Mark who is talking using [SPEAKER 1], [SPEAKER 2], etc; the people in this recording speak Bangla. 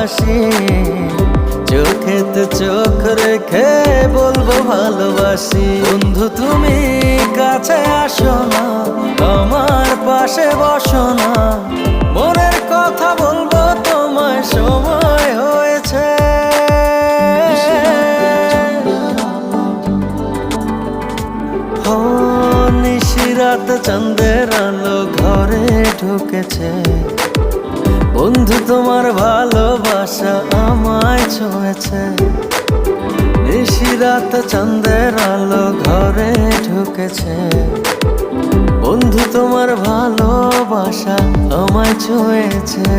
[SPEAKER 1] হাসি, চোখেতে চোখ রেখে বলবো ভালোবাসি। বন্ধু তুমি কাছে আসো না, আমার পাশে বসো না, মনের কথা বলবো তোমায়, সময় হয়েছে। ও নিশিরাত চাঁদের আলো ঘরে ঢুকেছে, বন্ধু তোমার ভালোবাসা আমায় ছুঁয়েছে। নিশিরাত চাঁদের আলো ঘরে ঢুকেছে, বন্ধু তোমার ভালোবাসা আমায় ছুঁয়েছে।